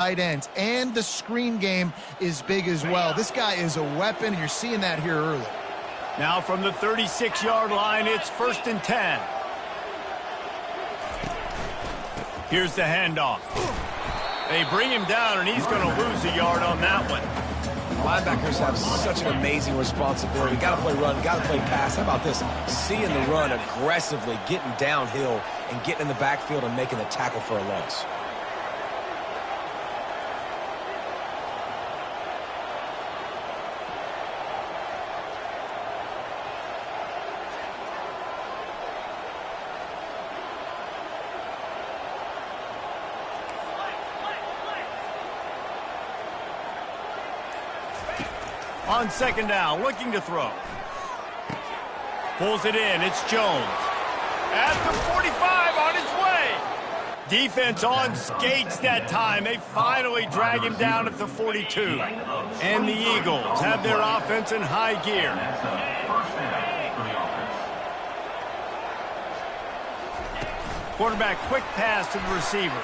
tight ends, and the screen game is big as well. This guy is a weapon, and you're seeing that here early. Now from the 36-yard line, it's 1st and 10. Here's the handoff. They bring him down, and he's going to lose a yard on that one. Linebackers have such an amazing responsibility. Got to play run, got to play pass. How about this? Seeing the run aggressively, getting downhill, and getting in the backfield and making the tackle for a loss. On 2nd down, looking to throw. Pulls it in, it's Jones. At the 45, on his way. Defense on skates that time. They finally drag him down at the 42. And the Eagles have their offense in high gear. Quarterback quick pass to the receiver.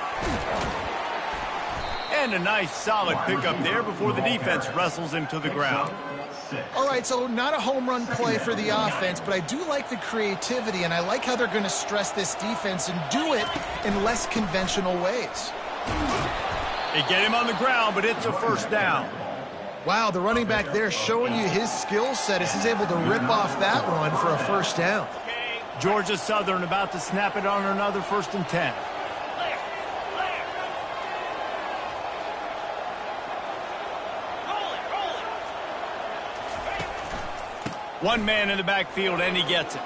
And a nice solid pickup there before the defense wrestles him to the ground. All right, so not a home run play for the offense, but I do like the creativity, and I like how they're going to stress this defense and do it in less conventional ways. They get him on the ground, but it's a 1st down. Wow, the running back there showing you his skill set as he's able to rip off that run for a 1st down. Georgia Southern about to snap it on another 1st and 10. One man in the backfield, and he gets it.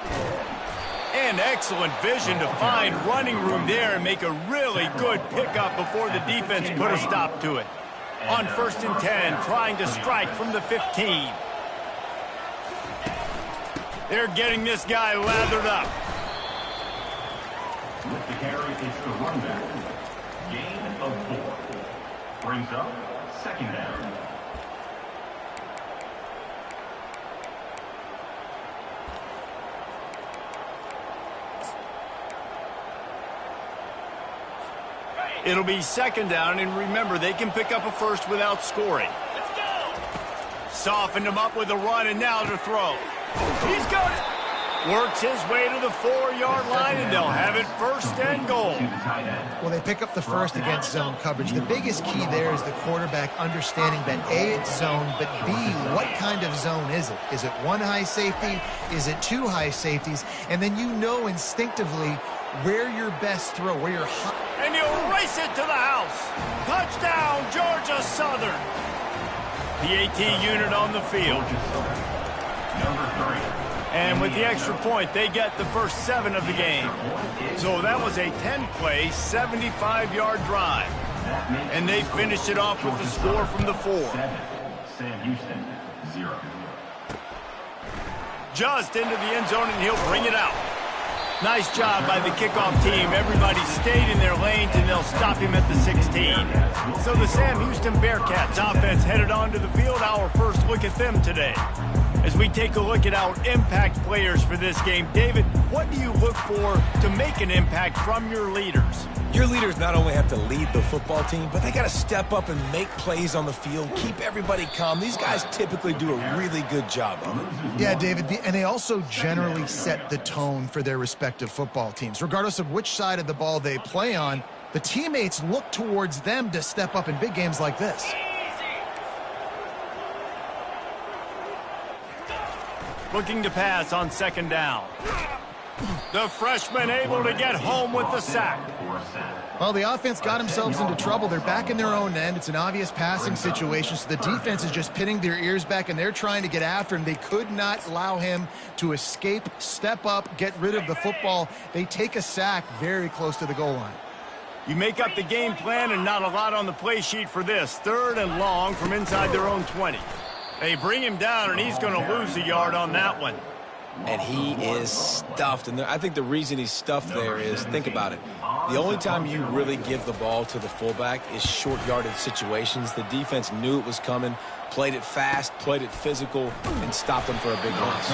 And excellent vision to find running room there and make a really good pickup before the defense put a stop to it. On 1st and 10, trying to strike from the 15. They're getting this guy lathered up. With the carry, it's the run back. Gain of 4. Brings up 2nd down. It'll be 2nd down, and remember, they can pick up a 1st without scoring. Let's go! Softened him up with a run, and now to throw. He's got it! Works his way to the 4-yard line, and they'll have it 1st and goal. Well, they pick up the 1st against zone coverage. The biggest key there is the quarterback understanding that A, it's zone, but B, what kind of zone is it? Is it 1 high safety? Is it 2 high safeties? And then you know instinctively where your best throw, where your high... And he'll race it to the house. Touchdown, Georgia Southern. The AT unit on the field. Number 3. And with the extra point, they get the first 7 of the game. So that was a 10-play, 75-yard drive. And they finished it off with the score from the 4. Sam Houston, 0. Just into the end zone, and he'll bring it out. Nice job by the kickoff team. Everybody stayed in their lanes, and they'll stop him at the 16. So the Sam Houston Bearcats offense headed onto the field. Our first look at them today. As we take a look at our impact players for this game, David, what do you look for to make an impact from your leaders? Your leaders not only have to lead the football team, but they got to step up and make plays on the field, keep everybody calm. These guys typically do a really good job of it. Yeah, David, and they also generally set the tone for their respective football teams. Regardless of which side of the ball they play on, the teammates look towards them to step up in big games like this. Looking to pass on 2nd down. The freshman able to get home with the sack. Well, the offense got themselves into trouble. They're back in their own end. It's an obvious passing situation, so the defense is just pinning their ears back, and they're trying to get after him. They could not allow him to escape, step up, get rid of the football. They take a sack very close to the goal line. You make up the game plan, and not a lot on the play sheet for this. 3rd and long from inside their own 20. They bring him down, and he's going to lose a yard on that one. And he is stuffed. And I think the reason he's stuffed there is, think about it. The only time you really give the ball to the fullback is short yardage situations. The defense knew it was coming, played it fast, played it physical, and stopped him for a big loss.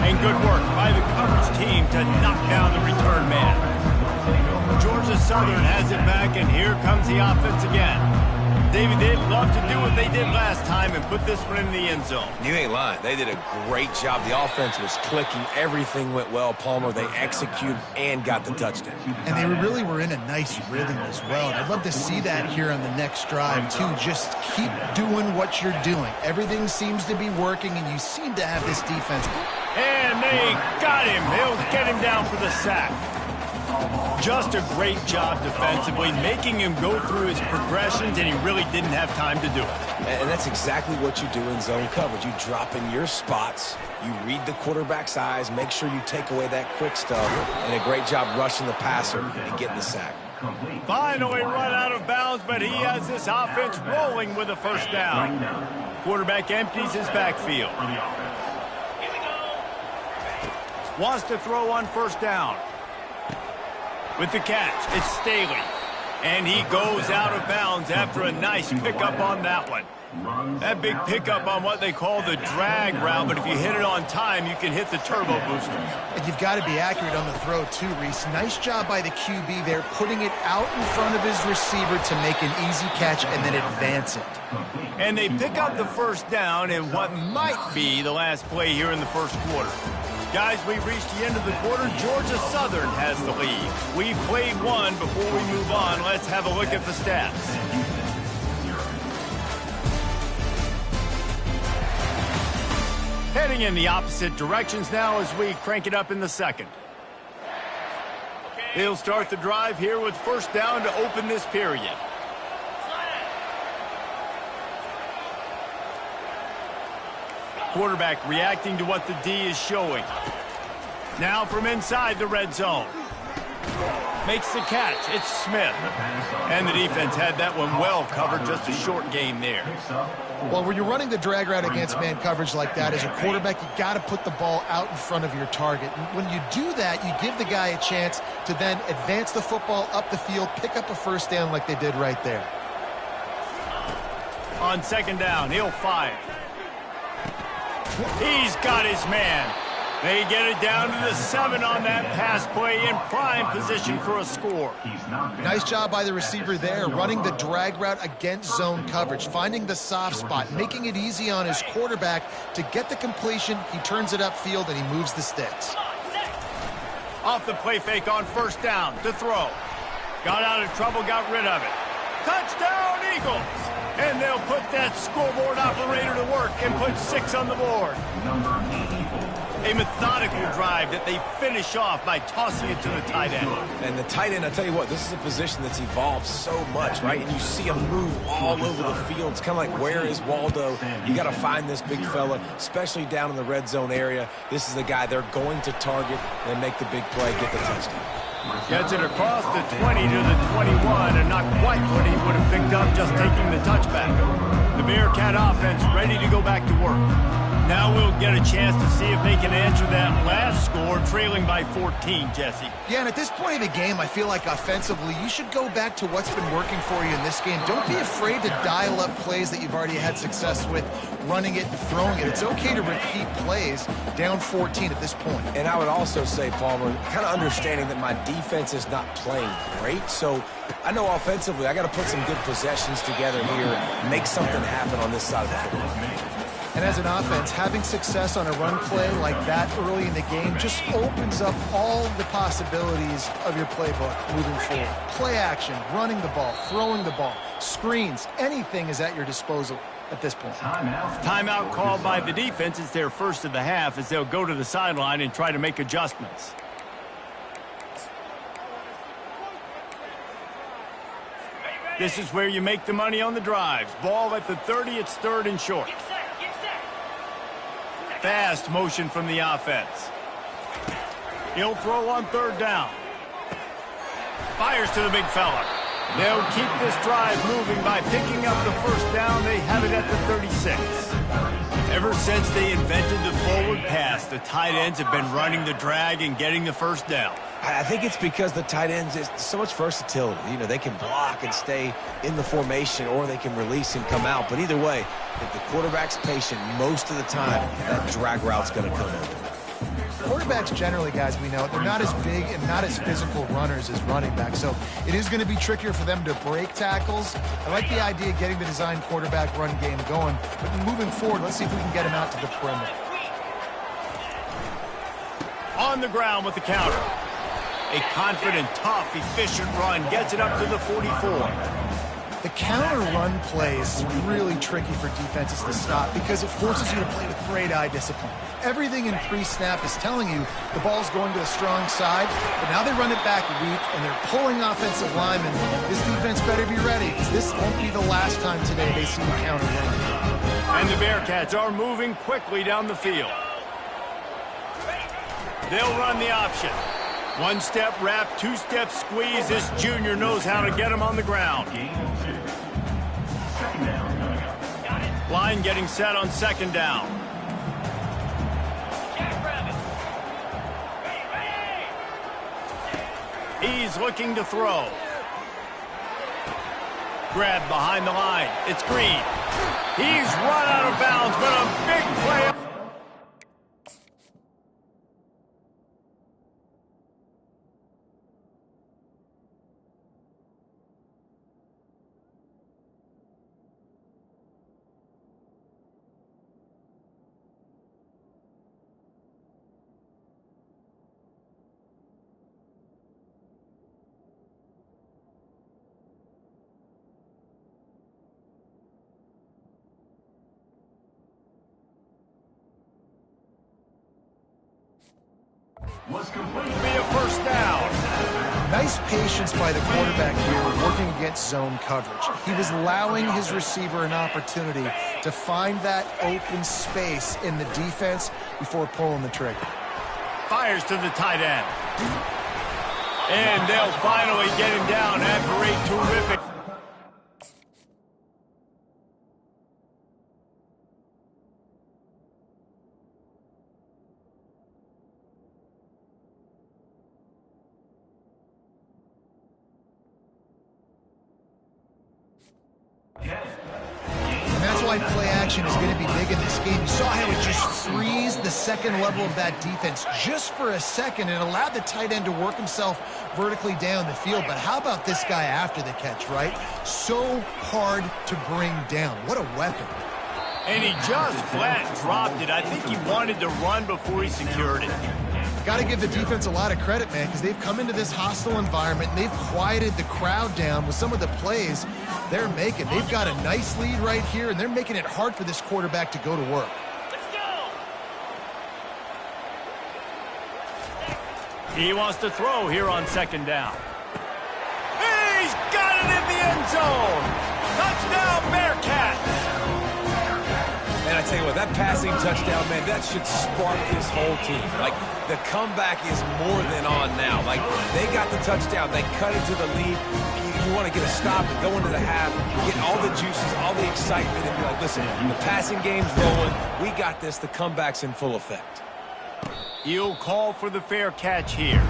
And good work by the coverage team to knock down the return man. Georgia Southern has it back, and here comes the offense again. David, they'd love to do what they did last time and put this one in the end zone. You ain't lying. They did a great job. The offense was clicking. Everything went well, Palmer. They executed and got the touchdown. And they really were in a nice rhythm as well. And I'd love to see that here on the next drive, too. Just keep doing what you're doing. Everything seems to be working, and you seem to have this defense. And they got him. They'll get him down for the sack. Just a great job defensively, making him go through his progressions, and he really didn't have time to do it. And that's exactly what you do in zone coverage. You drop in your spots, you read the quarterback's eyes, make sure you take away that quick stuff, and a great job rushing the passer and getting the sack. Finally run out of bounds, but he has this offense rolling with a first down. Quarterback empties his backfield. Wants to throw on first down. With the catch, it's Staley. And he goes out of bounds after a nice pickup on that one. That big pickup on what they call the drag route, but if you hit it on time, you can hit the turbo boosters. And you've got to be accurate on the throw, too, Reese. Nice job by the QB there, putting it out in front of his receiver to make an easy catch and then advance it. And they pick up the first down in what might be the last play here in the first quarter. Guys, we've reached the end of the quarter. Georgia Southern has the lead. We've played one. Before we move on, let's have a look at the stats. Heading in the opposite directions now as we crank it up in the second. They'll start the drive here with first down to open this period. Quarterback reacting to what the D is showing. Now from inside the red zone. Makes the catch. It's Smith. And the defense had that one well covered. Just a short gain there. Well, when you're running the drag route against man coverage like that, as a quarterback, you got to put the ball out in front of your target. And when you do that, you give the guy a chance to then advance the football up the field, pick up a first down like they did right there. On second down, he'll fire. He's got his man. They get it down to the 7 on that pass play in prime position for a score. Nice job by the receiver there, running the drag route against zone coverage, finding the soft spot, making it easy on his quarterback to get the completion. He turns it upfield, and he moves the sticks. Off the play fake on first down to throw. Got out of trouble, got rid of it. Touchdown, Eagles! And they'll put that scoreboard operator to work and put 6 on the board. A methodical drive that they finish off by tossing it to the tight end. And the tight end, I tell you what, this is a position that's evolved so much, right? And you see him move all over the field. It's kind of like, where is Waldo? You got to find this big fella, especially down in the red zone area. This is the guy they're going to target and make the big play, get the touchdown. Gets it across the 20 to the 21, and not quite what he would have picked up just taking the touchback. The Bearcat offense ready to go back to work. Now we'll get a chance to see if they can answer that last score, trailing by 14, Jesse. Yeah, and at this point in the game, I feel like offensively, you should go back to what's been working for you in this game. Don't be afraid to dial up plays that you've already had success with, running it and throwing it. It's okay to repeat plays down 14 at this point. And I would also say, Palmer, kind of understanding that my defense is not playing great, so I know offensively I got to put some good possessions together here, make something happen on this side of the football. And as an offense, having success on a run play like that early in the game just opens up all the possibilities of your playbook moving forward. Play action, running the ball, throwing the ball, screens, anything is at your disposal at this point. Timeout called by the defense. It's their first of the half as they'll go to the sideline and try to make adjustments. This is where you make the money on the drives. Ball at the 30, it's third and short. Fast motion from the offense. He'll throw on third down. Fires to the big fella. They'll keep this drive moving by picking up the first down. They have it at the 36. Ever since they invented the forward pass, the tight ends have been running the drag and getting the first down. I think it's because the tight ends, is so much versatility. You know, they can block and stay in the formation, or they can release and come out. But either way, if the quarterback's patient most of the time, that drag route's going to come in. Quarterbacks generally, guys, we know, they're not as big and not as physical runners as running backs, so it is going to be trickier for them to break tackles. I like the idea of getting the design quarterback run game going, but moving forward, let's see if we can get him out to the perimeter. On the ground with the counter. A confident, tough, efficient run gets it up to the 44. The counter run play is really tricky for defenses to stop because it forces you to play with great eye discipline. Everything in pre-snap is telling you the ball's going to the strong side, but now they run it back weak and they're pulling offensive linemen. This defense better be ready because this won't be the last time today they see the counter run. And the Bearcats are moving quickly down the field. They'll run the option. One-step wrap, two-step squeeze. This junior knows how to get him on the ground. Line getting set on second down. He's looking to throw. Grab behind the line. It's Green. He's run out of bounds, but a big play. Was complete. Be a first down. Nice patience by the quarterback here working against zone coverage. He was allowing his receiver an opportunity to find that open space in the defense before pulling the trigger. Fires to the tight end. And they'll finally get him down after a terrific. And that's why play action is going to be big in this game. You saw how it just frees the second level of that defense just for a second and allowed the tight end to work himself vertically down the field. But how about this guy after the catch, right? So hard to bring down. What a weapon. And he just flat dropped it. I think he wanted to run before he secured it. Got to give the defense a lot of credit, man, because they've come into this hostile environment and they've quieted the crowd down with some of the plays they're making. They've got a nice lead right here, and they're making it hard for this quarterback to go to work. Let's go! He wants to throw here on second down. He's got it in the end zone! Touchdown, Bearcats! And I tell you what, that passing touchdown, man, that should spark this whole team. Like, the comeback is more than on now. Like, they got the touchdown. They cut into the lead. You want to get a stop and go into the half, get all the juices, all the excitement, and be like, listen, the passing game's rolling. We got this. The comeback's in full effect. He'll call for the fair catch here.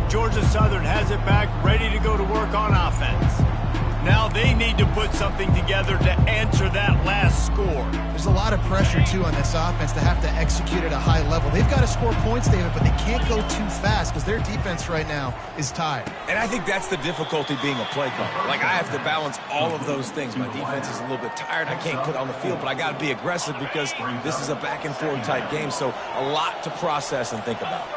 Georgia Southern has it back, ready to go to work on offense. Now they need to put something together to answer that last score. There's a lot of pressure, too, on this offense to have to execute at a high level. They've got to score points, David, but they can't go too fast because their defense right now is tired. And I think that's the difficulty being a play caller. Like, I have to balance all of those things. My defense is a little bit tired. I can't put it on the field, but I got to be aggressive because this is a back-and-forth type game, so a lot to process and think about.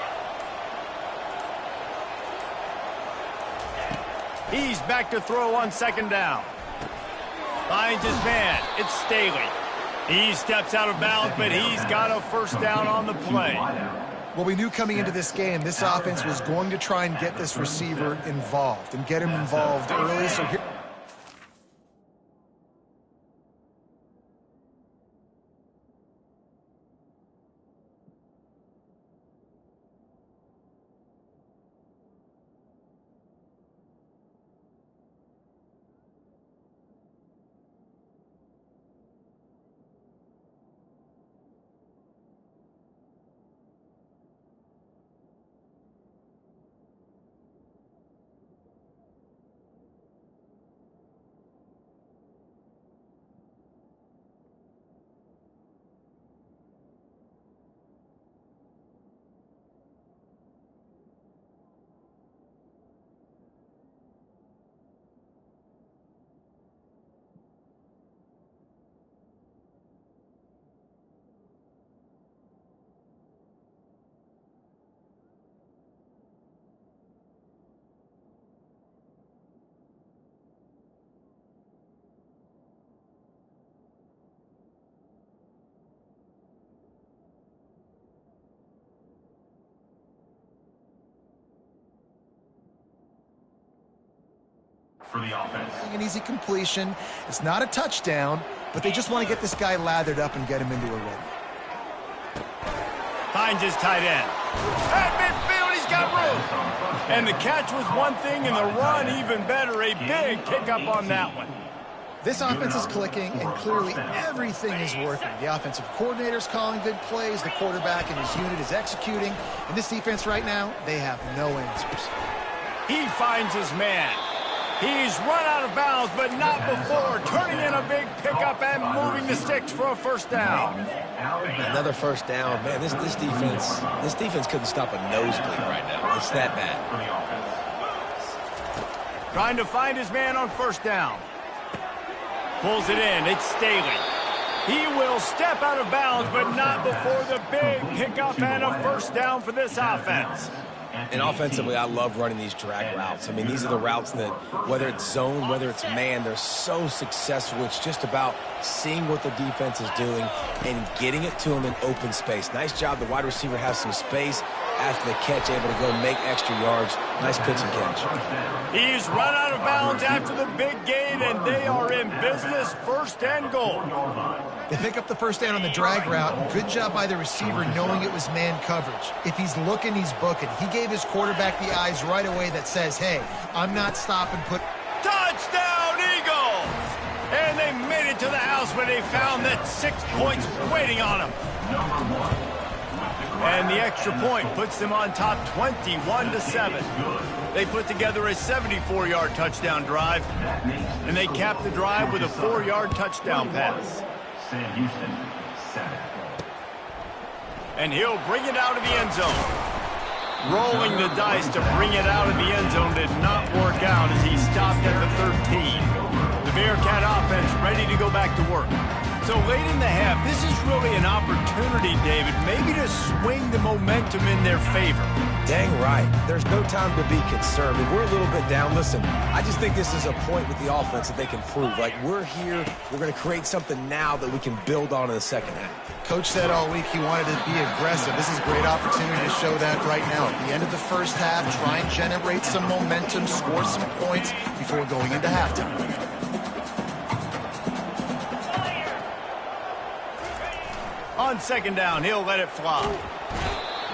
He's back to throw on second down. Finds his man. It's Staley. He steps out of bounds, but he's got a first down on the play. Well, we knew coming into this game, this offense was going to try and get this receiver involved and get him involved early. So here for the offense. An easy completion. It's not a touchdown, but they just want to get this guy lathered up and get him into a rhythm. Finds his tight end. At midfield, he's got room. And the catch was one thing, and the run even better. A big pickup on that one. This offense is clicking, and clearly everything is working. The offensive coordinator's calling good plays. The quarterback and his unit is executing. And this defense right now, they have no answers. He finds his man. He's run out of bounds, but not before turning in a big pickup and moving the sticks for a first down. Another first down. Man, this defense couldn't stop a nosebleed right now. It's that bad. Trying to find his man on first down. Pulls it in. It's Staley. He will step out of bounds, but not before the big pickup and a first down for this offense. And offensively, I love running these drag routes. I mean, these are the routes that, whether it's zone, whether it's man, they're so successful. It's just about seeing what the defense is doing and getting it to them in open space. Nice job. The wide receiver has some space after the catch, able to go make extra yards. Nice pitch and catch. He's run out of bounds after the big gain, and they are in business, first and goal. They pick up the first down on the drag route. Good job by the receiver knowing it was man coverage. If he's looking, he's booking. He gave his quarterback the eyes right away that says, hey, I'm not stopping. Touchdown, Eagles! And they made it to the house where they found that 6 points waiting on them. And the extra point puts them on top 21-7. They put together a 74-yard touchdown drive, and they cap the drive with a 4-yard touchdown pass. Sam Houston, 7. And he'll bring it out of the end zone. Rolling the dice to bring it out of the end zone did not work out as he stopped at the 13. The Bearcat offense ready to go back to work. So late in the half, this is really an opportunity, David, maybe to swing the momentum in their favor. Dang right. There's no time to be concerned. If we're a little bit down, listen, I just think this is a point with the offense that they can prove. Like, we're here, we're going to create something now that we can build on in the second half. Coach said all week he wanted to be aggressive. This is a great opportunity to show that right now. At the end of the first half, try and generate some momentum, score some points before going into halftime. On second down, he'll let it fly.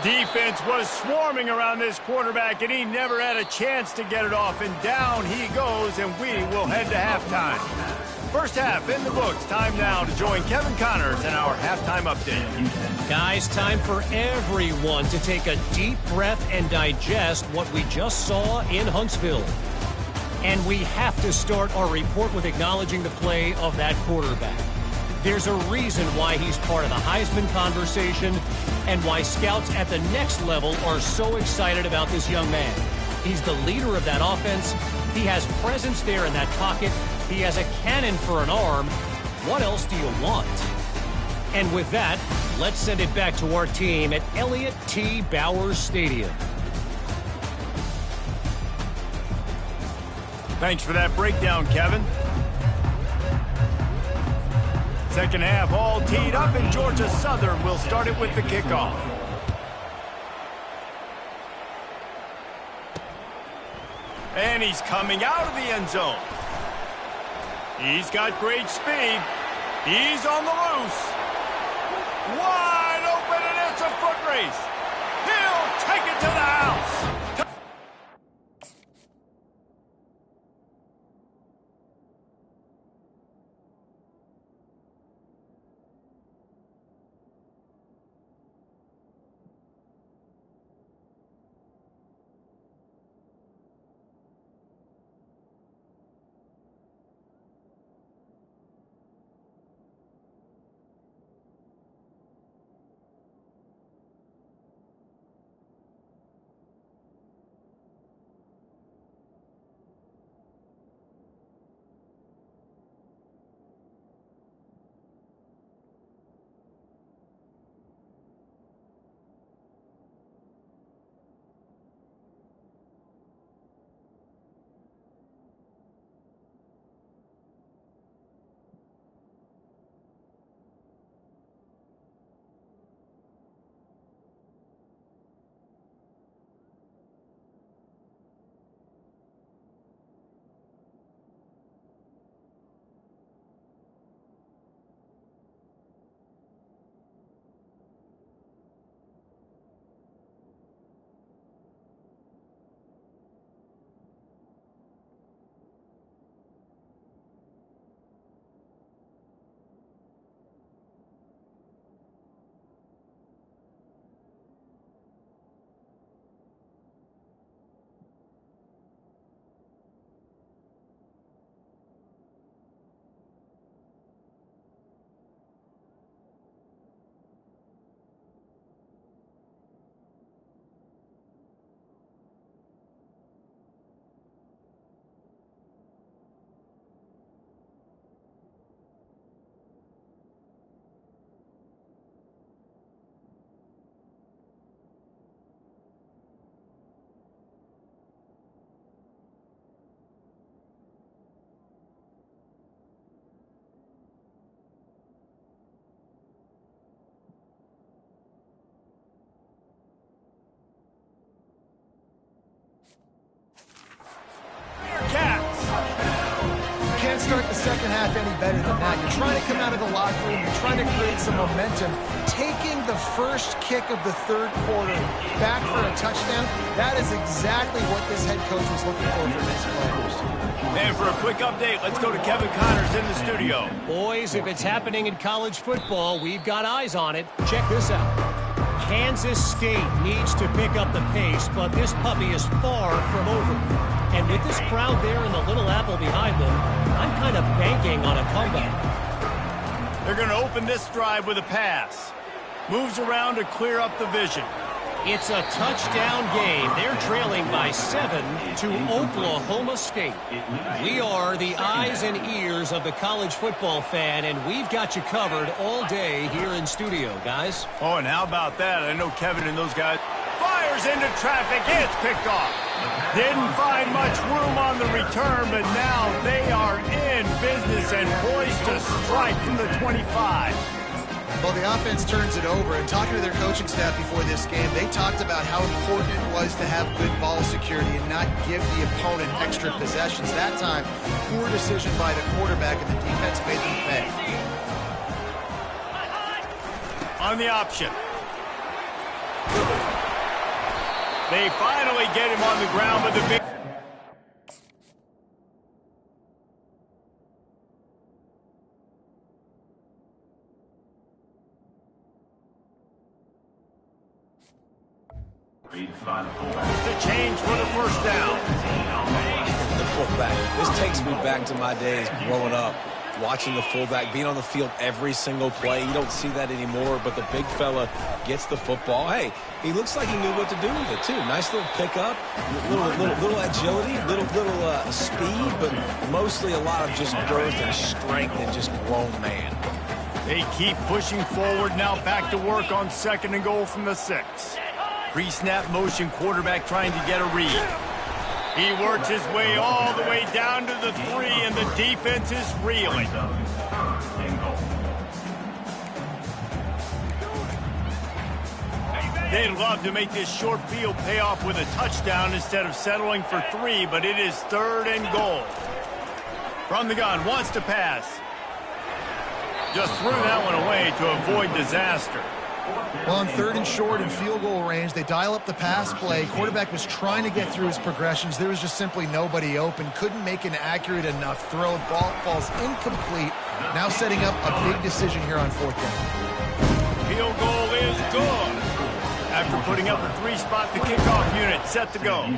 Defense was swarming around this quarterback, and he never had a chance to get it off. And down he goes, and we will head to halftime. First half in the books. Time now to join Kevin Connors in our halftime update. Guys, time for everyone to take a deep breath and digest what we just saw in Huntsville. And we have to start our report with acknowledging the play of that quarterback. There's a reason why he's part of the Heisman conversation and why scouts at the next level are so excited about this young man. He's the leader of that offense. He has presence there in that pocket. He has a cannon for an arm. What else do you want? And with that, let's send it back to our team at Elliott T. Bowers Stadium. Thanks for that breakdown, Kevin. Second half all teed up, and Georgia Southern will start it with the kickoff. And he's coming out of the end zone. He's got great speed. He's on the loose. Wide open, and it's a foot race. He'll take it to the house. start the second half any better than that. You're trying to come out of the locker room. You're trying to create some momentum. Taking the first kick of the third quarter back for a touchdown, that is exactly what this head coach was looking for his players. And for a quick update, let's go to Kevin Connors in the studio. Boys, if it's happening in college football, we've got eyes on it. Check this out. Kansas State needs to pick up the pace, but this puppy is far from over. And with this crowd there and the Little Apple behind them, I'm kind of banking on a comeback. They're going to open this drive with a pass. Moves around to clear up the vision. It's a touchdown game. They're trailing by 7 to Oklahoma State. We are the eyes and ears of the college football fan, and we've got you covered all day here in studio, guys. Oh, and how about that? I know Kevin and those guys. Fires into traffic. It's picked off. Didn't find much room on the return, but now they are in business and poised to strike from the 25. Well, the offense turns it over, and talking to their coaching staff before this game, they talked about how important it was to have good ball security and not give the opponent extra possessions. That time, poor decision by the quarterback, and the defense made them pay. On the option. They finally get him on the ground with the big... The change for the first down. The fullback. This takes me back to my days growing up, watching the fullback being on the field every single play. You don't see that anymore, but the big fella gets the football. Hey, he looks like he knew what to do with it, too. Nice little pickup, little agility, little speed, but mostly a lot of just girth and strength and just grown man. They keep pushing forward, now back to work on 2nd and goal from the 6. Pre-snap motion, quarterback trying to get a read. He works his way all the way down to the 3, and the defense is reeling. They'd love to make this short field pay off with a touchdown instead of settling for 3, but it is 3rd and goal. From the gun, wants to pass. Just threw that one away to avoid disaster. Well, on 3rd and short and field goal range, they dial up the pass play. Quarterback was trying to get through his progressions. There was just simply nobody open. Couldn't make an accurate enough throw. Ball falls incomplete. Now setting up a big decision here on 4th down. Field goal is good. After putting up a 3-spot, the kickoff unit set to go.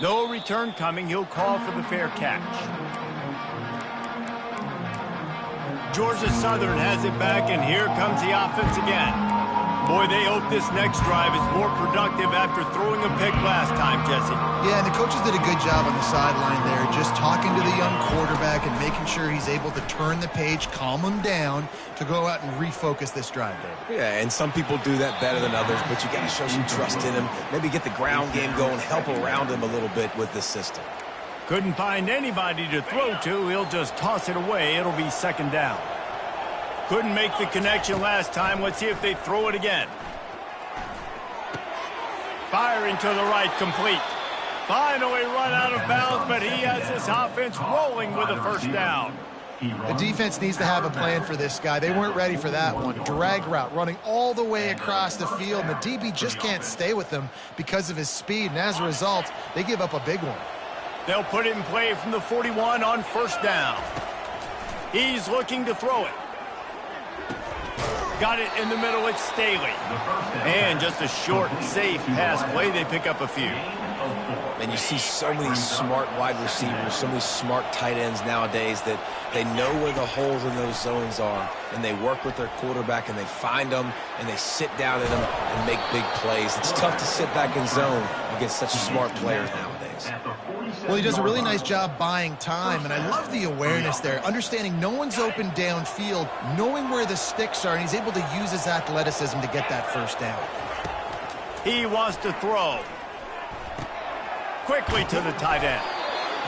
No return coming. He'll call for the fair catch. Georgia Southern has it back, and here comes the offense again. Boy, they hope this next drive is more productive after throwing a pick last time, Jesse. Yeah, and the coaches did a good job on the sideline there, just talking to the young quarterback and making sure he's able to turn the page, calm him down to go out and refocus this drive, David. Yeah, and some people do that better than others, but you got to show some trust in him. Maybe get the ground game going, help around him a little bit with this system. Couldn't find anybody to throw to. He'll just toss it away. It'll be 2nd down. Couldn't make the connection last time. Let's see if they throw it again. Firing to the right, complete. Finally run out of bounds, but he has this offense rolling with a 1st down. The defense needs to have a plan for this guy. They weren't ready for that one. Drag route running all the way across the field. And the DB just can't stay with them because of his speed. And as a result, they give up a big one. They'll put it in play from the 41 on 1st down. He's looking to throw it. Got it in the middle, it's Staley. And just a short, safe pass play, they pick up a few. And you see so many smart wide receivers, so many smart tight ends nowadays that they know where the holes in those zones are, and they work with their quarterback, and they find them, and they sit down in them and make big plays. It's tough to sit back in zone against such smart players nowadays. Well, he does a really nice job buying time, and I love the awareness there, understanding no one's open downfield, knowing where the sticks are, and he's able to use his athleticism to get that 1st down. He wants to throw. Quickly to the tight end.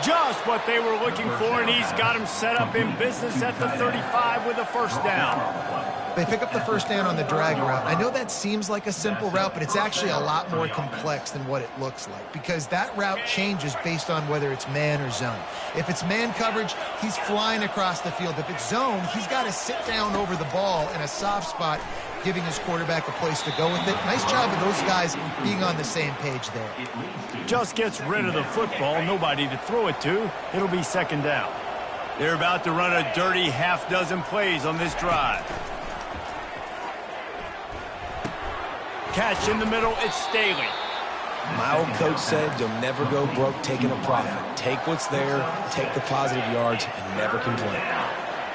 Just what they were looking for, and he's got him set up in business at the 35 with a 1st down. They pick up the first down on the drag route. I know that seems like a simple route, but it's actually a lot more complex than what it looks like because that route changes based on whether it's man or zone. If it's man coverage, he's flying across the field. If it's zone, he's got to sit down over the ball in a soft spot, giving his quarterback a place to go with it. Nice job of those guys being on the same page there. Just gets rid of the football, nobody to throw it to. It'll be second down. They're about to run a dirty half-dozen plays on this drive. Catch in the middle, it's Staley. My old coach said you'll never go broke taking a profit. Take what's there, take the positive yards, and never complain.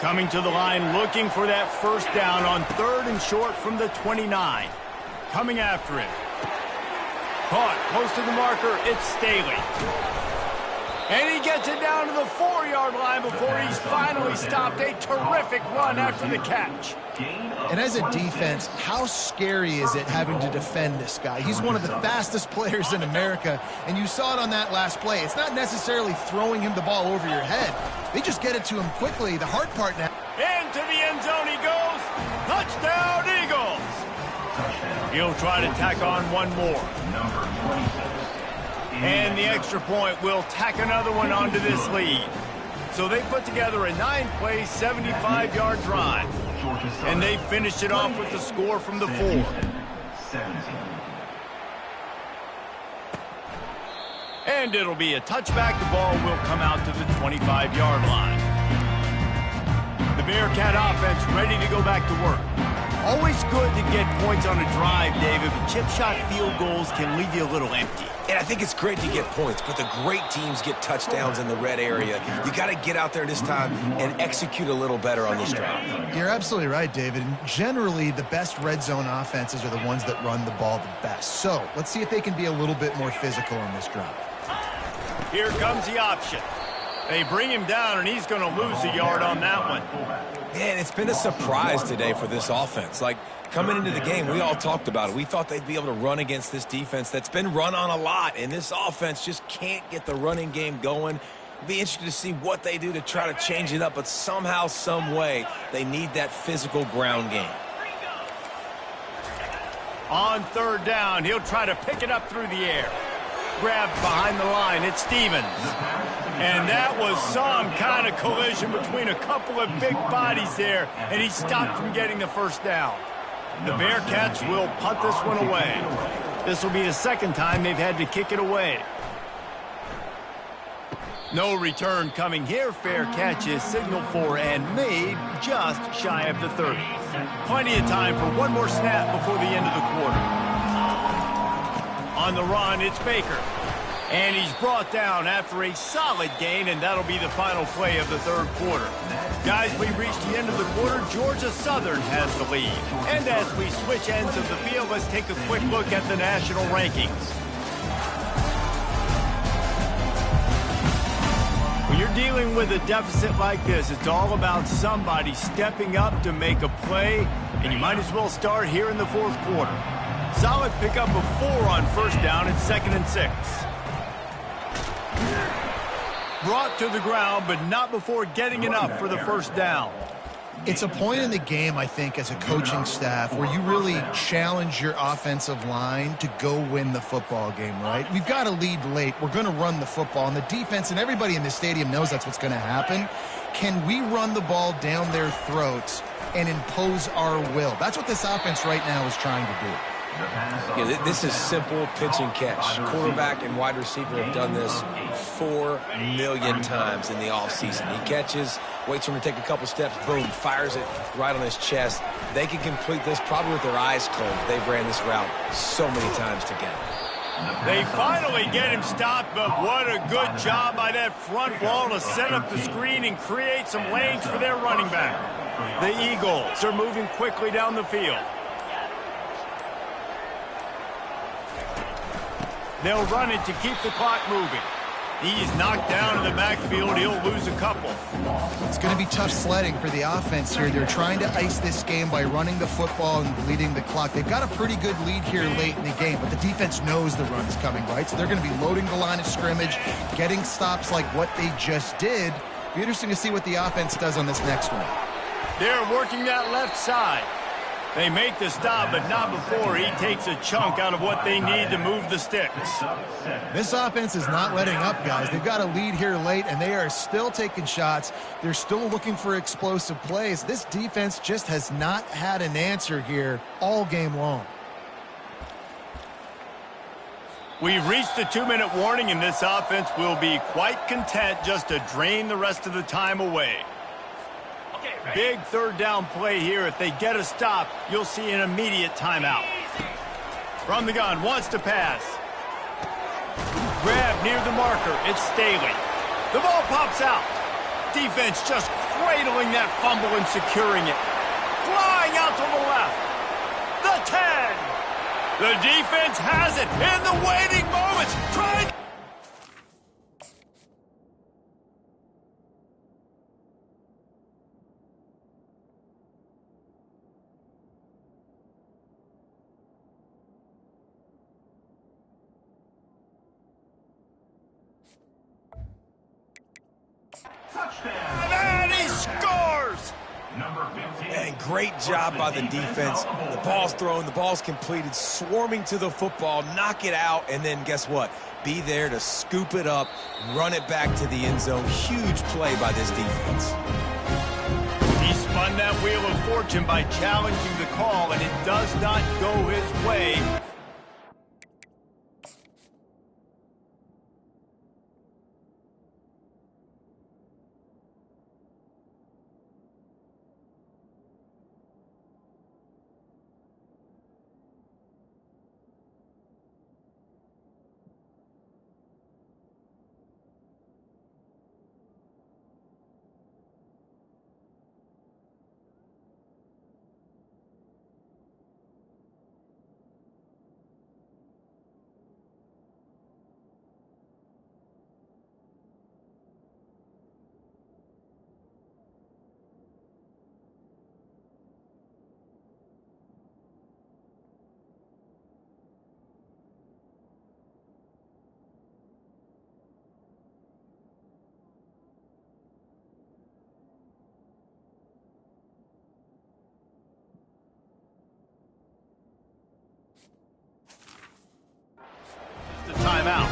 Coming to the line, looking for that first down on 3rd and short from the 29. Coming after him. Caught close to the marker, it's Staley. And he gets it down to the 4-yard line before he's finally stopped. A terrific run after the catch. And as a defense, how scary is it having to defend this guy? He's one of the fastest players in America, and you saw it on that last play. It's not necessarily throwing him the ball over your head. They just get it to him quickly. The hard part now. Into the end zone he goes. Touchdown, Eagles. He'll try to tack on one more. And the extra point will tack another one onto this lead. So they put together a 9-play, 75-yard drive. And they finished it off with the score from the 4. And it'll be a touchback. The ball will come out to the 25-yard line. The Bearcat offense ready to go back to work. Always good to get points on a drive, David, but chip shot field goals can leave you a little empty. And I think it's great to get points, but the great teams get touchdowns in the red area. You got to get out there this time and execute a little better on this drive. You're absolutely right, David. And generally, the best red zone offenses are the ones that run the ball the best. So let's see if they can be a little bit more physical on this drive. Here comes the option. They bring him down, and he's going to lose a yard on that one. Man, it's been a surprise today for this offense. Like, coming into the game, we all talked about it. We thought they'd be able to run against this defense that's been run on a lot, and this offense just can't get the running game going. Be interested to see what they do to try to change it up, but somehow, some way, they need that physical ground game. On 3rd down, he'll try to pick it up through the air. Grabbed behind the line, it's Stevens. And that was some kind of collision between a couple of big bodies there, and he stopped from getting the first down. The Bearcats will punt this one away. This will be the second time they've had to kick it away. No return coming here. Fair catch is signaled for and made just shy of the 30. Plenty of time for one more snap before the end of the quarter. On the run, it's Baker. And he's brought down after a solid gain, and that'll be the final play of the 3rd quarter. Guys, we've reached the end of the quarter. Georgia Southern has the lead. And as we switch ends of the field, let's take a quick look at the national rankings. When you're dealing with a deficit like this, it's all about somebody stepping up to make a play, and you might as well start here in the 4th quarter. Solid pickup of 4 on 1st down and 2nd and 6. Brought to the ground, but not before getting enough for the first down. It's a point in the game, I think, as a coaching staff where you really challenge your offensive line to go win the football game, right? We've got to lead late. We're going to run the football, and the defense and everybody in the stadium knows that's what's going to happen. Can we run the ball down their throats and impose our will? That's what this offense right now is trying to do. Yeah, this is simple pitch and catch. Quarterback and wide receiver have done this 4 million times in the offseason. He catches, waits for him to take a couple steps, boom, fires it right on his chest. They can complete this probably with their eyes closed. They've ran this route so many times together. They finally get him stopped, but what a good job by that front wall to set up the screen and create some lanes for their running back. The Eagles are moving quickly down the field. They'll run it to keep the clock moving. He's knocked down in the backfield. He'll lose a couple. It's going to be tough sledding for the offense here. They're trying to ice this game by running the football and bleeding the clock. They've got a pretty good lead here late in the game, but the defense knows the run's coming, right? So they're going to be loading the line of scrimmage, getting stops like what they just did. Be interesting to see what the offense does on this next one. They're working that left side. They make the stop, but not before he takes a chunk out of what they need to move the sticks. This offense is not letting up, guys. They've got a lead here late, and they are still taking shots. They're still looking for explosive plays. This defense just has not had an answer here all game long. We've reached the 2-minute warning, and this offense will be quite content just to drain the rest of the time away. Big third down play here. If they get a stop, you'll see an immediate timeout. From the gun, wants to pass. Grab near the marker. It's Staley. The ball pops out. Defense just cradling that fumble and securing it. Flying out to the left. The 10. The defense has it in the waiting moments. Trying. And he scores! And great job by the defense. The ball's thrown, the ball's completed, swarming to the football, knock it out, and then guess what? Be there to scoop it up, run it back to the end zone. Huge play by this defense. He spun that wheel of fortune by challenging the call, and it does not go his way. The timeout.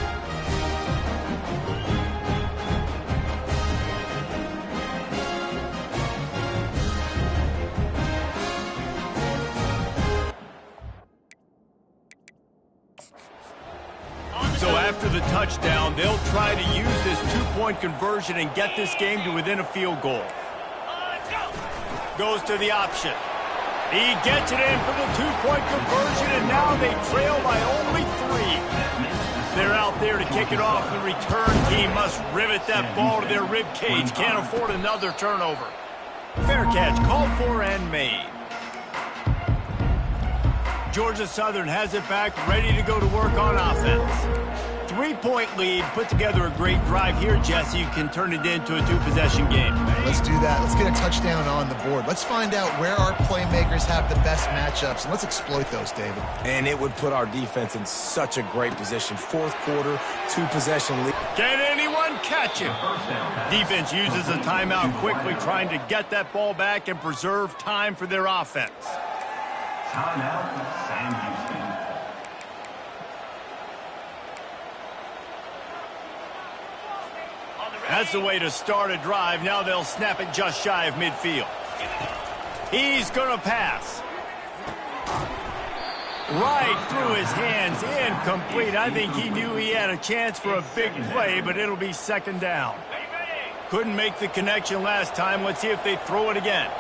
So after the touchdown, they'll try to use this two-point conversion and get this game to within a field goal. Goes to the option. He gets it in for the two-point conversion, and now they trail by only 3. They're out there to kick it off. The return team must rivet that ball to their rib cage. Can't afford another turnover. Fair catch, called for and made. Georgia Southern has it back, ready to go to work on offense. 3-point lead, put together a great drive here, Jesse. You can turn it into a 2-possession game. Let's do that. Let's get a touchdown on the board. Let's find out where our playmakers have the best matchups, and let's exploit those, David. And it would put our defense in such a great position. Fourth quarter, 2-possession lead. Can anyone catch him? Defense uses a timeout quickly, trying to get that ball back and preserve time for their offense. Timeout, Sam Houston. That's the way to start a drive. Now they'll snap it just shy of midfield. He's going to pass. Right through his hands, incomplete. I think he knew he had a chance for a big play, but it'll be second down. Couldn't make the connection last time. Let's see if they throw it again.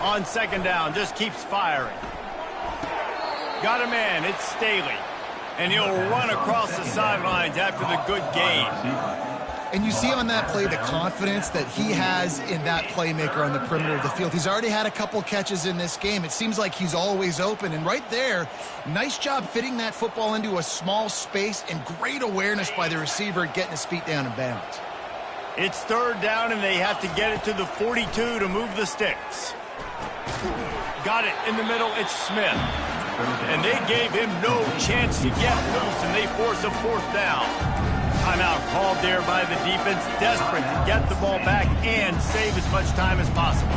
On second down, just keeps firing. Got a man, it's Staley. And he'll run across the sidelines after the good gain. And you see on that play the confidence that he has in that playmaker on the perimeter of the field. He's already had a couple catches in this game. It seems like he's always open. And right there, nice job fitting that football into a small space, and great awareness by the receiver getting his feet down in bounds. It's third down, and they have to get it to the 42 to move the sticks. Got it in the middle. It's Smith. And they gave him no chance to get loose, and they force a fourth down. Timeout called there by the defense, desperate to get the ball back and save as much time as possible.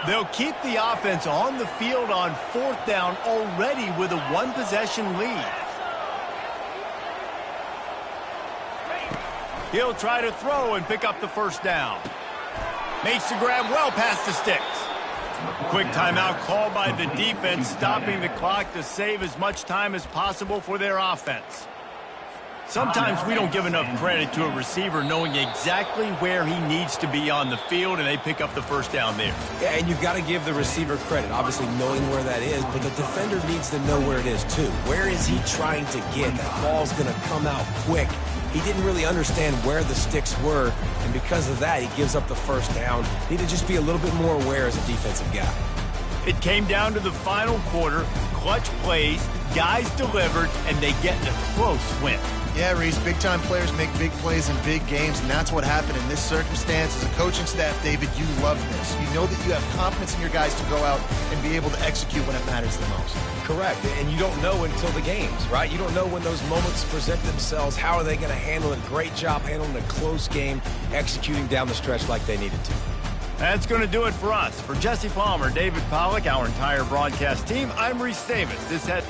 They'll keep the offense on the field on 4th down already with a one-possession lead. He'll try to throw and pick up the first down. Makes the grab well past the sticks. Quick timeout called by the defense, stopping the clock to save as much time as possible for their offense. Sometimes we don't give enough credit to a receiver knowing exactly where he needs to be on the field, and they pick up the first down there. Yeah, and you've got to give the receiver credit, obviously knowing where that is, but the defender needs to know where it is too. Where is he trying to get? That ball's going to come out quick. He didn't really understand where the sticks were, and because of that, he gives up the first down. Need to just be a little bit more aware as a defensive guy. It came down to the final quarter, clutch plays, guys delivered, and they get a close win. Yeah, Reese, big-time players make big plays in big games, and that's what happened in this circumstance. As a coaching staff, David, you love this. You know that you have confidence in your guys to go out and be able to execute when it matters the most. Correct, and you don't know until the games, right? You don't know when those moments present themselves. How are they going to handle it? Great job handling a close game, executing down the stretch like they needed to. That's going to do it for us. For Jesse Palmer, David Pollack, our entire broadcast team, I'm Reese Davis. This has...